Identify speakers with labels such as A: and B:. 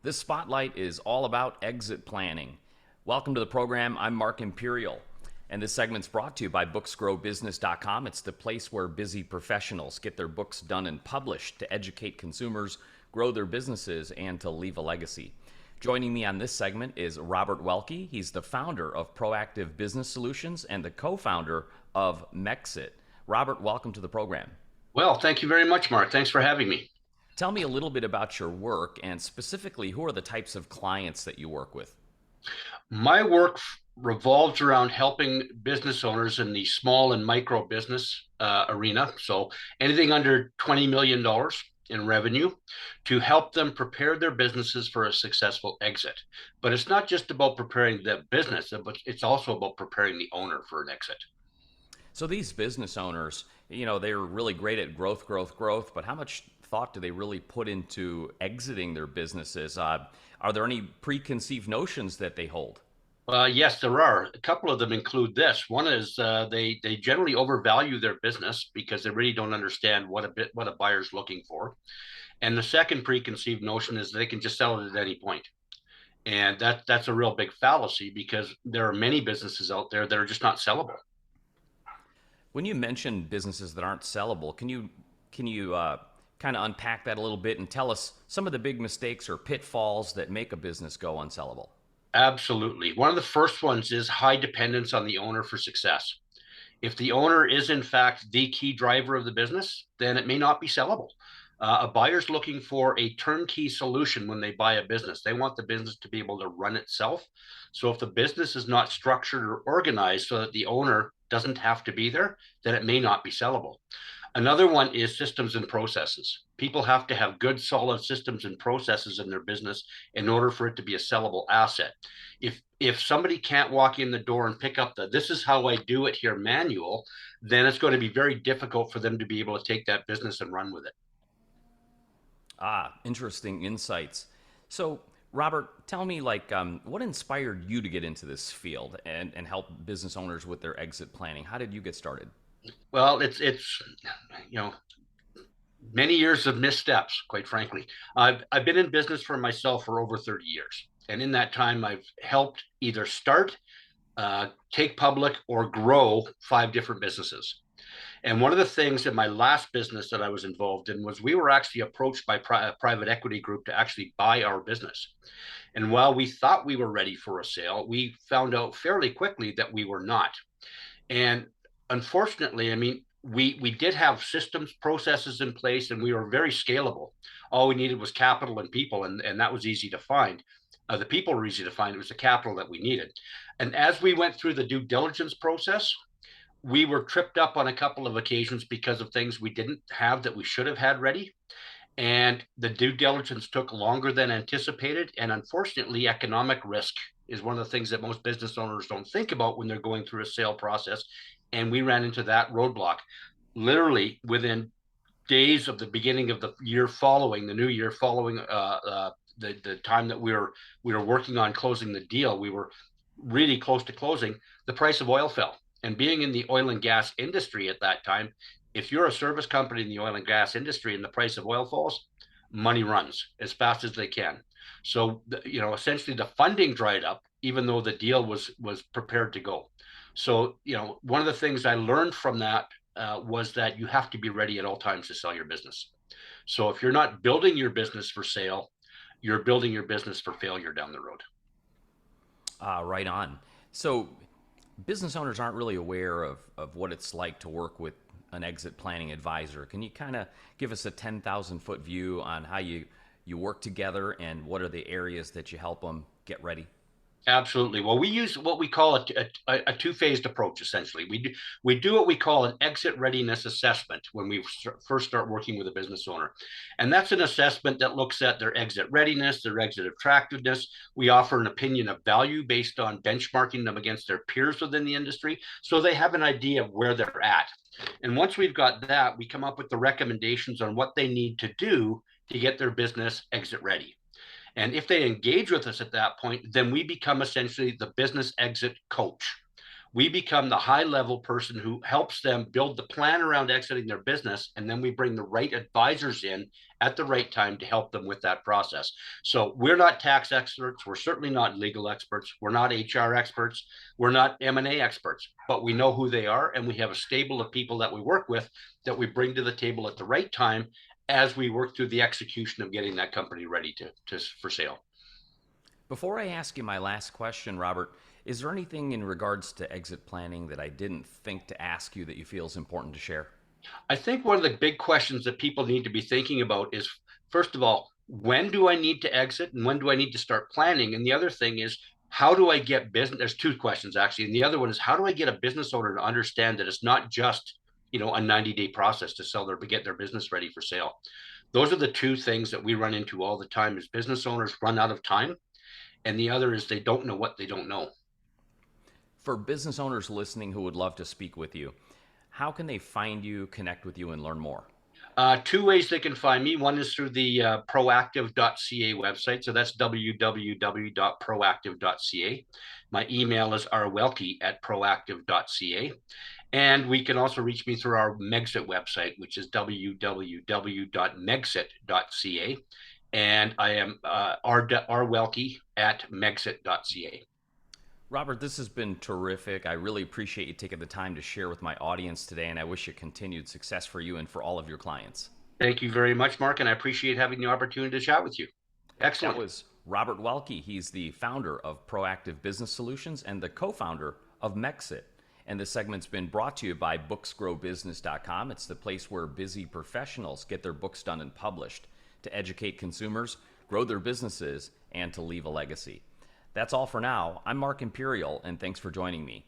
A: This spotlight is all about exit planning. Welcome to the program. I'm Mark Imperial, and this segment's brought to you by booksgrowbusiness.com. It's the place where busy professionals get their books done and published to educate consumers, grow their businesses, and to leave a legacy. Joining me on this segment is Robert Welke. He's the founder of Proactive Business Solutions and the co-founder of Mexit. Robert, welcome to the program.
B: Well, thank you very much, Mark. Thanks for having me.
A: Tell me a little bit about your work and specifically who are the types of clients that you work with?
B: My work revolves around helping business owners in the small and micro business arena. So anything under $20 million in revenue to help them prepare their businesses for a successful exit. But it's not just about preparing the business, but it's also about preparing the owner for an exit.
A: So these business owners, they're really great at growth, but how much thought do they really put into exiting their businesses? Are there any preconceived notions that they hold?
B: Yes, there are. A couple of them include this. One is they generally overvalue their business because they really don't understand what a buyer's looking for. And the second preconceived notion is they can just sell it at any point. And that's a real big fallacy because there are many businesses out there that are just not sellable.
A: When you mention businesses that aren't sellable, can you kind of unpack that a little bit and tell us some of the big mistakes or pitfalls that make a business go unsellable?
B: Absolutely. One of the first ones is high dependence on the owner for success. If the owner is in fact the key driver of the business, then it may not be sellable. A buyer's looking for a turnkey solution when they buy a business. They want the business to be able to run itself. So if the business is not structured or organized so that the owner doesn't have to be there, then it may not be sellable. Another one is systems and processes. People have to have good, solid systems and processes in their business in order for it to be a sellable asset. If somebody can't walk in the door and pick up the "this is how I do it here" manual, then it's going to be very difficult for them to be able to take that business and run with it.
A: Interesting insights. So, Robert, tell me, what inspired you to get into this field and help business owners with their exit planning? How did you get started?
B: Well, it's you know many years of missteps, quite frankly. I've been in business for myself for over 30 years. And in that time, I've helped either start, take public, or grow 5 different businesses. And one of the things in my last business that I was involved in was we were actually approached by a private equity group to actually buy our business. And while we thought we were ready for a sale, we found out fairly quickly that we were not. And unfortunately, I mean, we did have systems, processes in place, and we were very scalable. All we needed was capital and people, and that was easy to find. The people were easy to find. It was the capital that we needed. And as we went through the due diligence process, we were tripped up on a couple of occasions because of things we didn't have that we should have had ready. And the due diligence took longer than anticipated. And unfortunately, economic risk is one of the things that most business owners don't think about when they're going through a sale process. And we ran into that roadblock literally within days of the beginning of the year following the new year following the time that we were working on closing the deal. We were really close to closing. The price of oil fell, and being in the oil and gas industry at that time, if you're a service company in the oil and gas industry and the price of oil falls, money runs as fast as they can. So essentially the funding dried up even though the deal was prepared to go. So one of the things I learned from that was that you have to be ready at all times to sell your business. So if you're not building your business for sale, you're building your business for failure down the road.
A: Right on. So, business owners aren't really aware of what it's like to work with an exit planning advisor. Can you kind of give us a 10,000-foot view on how you work together and what are the areas that you help them get ready?
B: Absolutely. Well, we use what we call a two-phased approach. Essentially, we do what we call an exit readiness assessment when we first start working with a business owner, and that's an assessment that looks at their exit readiness, their exit attractiveness. We offer an opinion of value based on benchmarking them against their peers within the industry, so they have an idea of where they're at. And once we've got that, we come up with the recommendations on what they need to do to get their business exit ready. And if they engage with us at that point, then we become essentially the business exit coach. We become the high level person who helps them build the plan around exiting their business. And then we bring the right advisors in at the right time to help them with that process. So we're not tax experts. We're certainly not legal experts. We're not HR experts. We're not M&A experts, but we know who they are. And we have a stable of people that we work with that we bring to the table at the right time as we work through the execution of getting that company ready for sale.
A: Before I ask you my last question, Robert, is there anything in regards to exit planning that I didn't think to ask you that you feel is important to share?
B: I think one of the big questions that people need to be thinking about is, first of all, when do I need to exit and when do I need to start planning? And the other thing is, how do I get business? There's two questions actually. And the other one is, how do I get a business owner to understand that it's not just, a 90-day process to get their business ready for sale? Those are the two things that we run into all the time is business owners run out of time. And the other is they don't know what they don't know.
A: For business owners listening who would love to speak with you, how can they find you, connect with you, and learn more?
B: Two ways they can find me. One is through the proactive.ca website. So that's www.proactive.ca. My email is rwelke@proactive.ca. And we can also reach me through our Mexit website, which is www.megxit.ca. And I am rwelke@megxit.ca.
A: Robert, this has been terrific. I really appreciate you taking the time to share with my audience today, and I wish you continued success for you and for all of your clients.
B: Thank you very much, Mark, and I appreciate having the opportunity to chat with you.
A: That
B: Excellent.
A: was Robert Welke. He's the founder of Proactive Business Solutions and the co-founder of Mexit. And this segment's been brought to you by booksgrowbusiness.com. It's the place where busy professionals get their books done and published to educate consumers, grow their businesses, and to leave a legacy. That's all for now. I'm Mark Imperial, and thanks for joining me.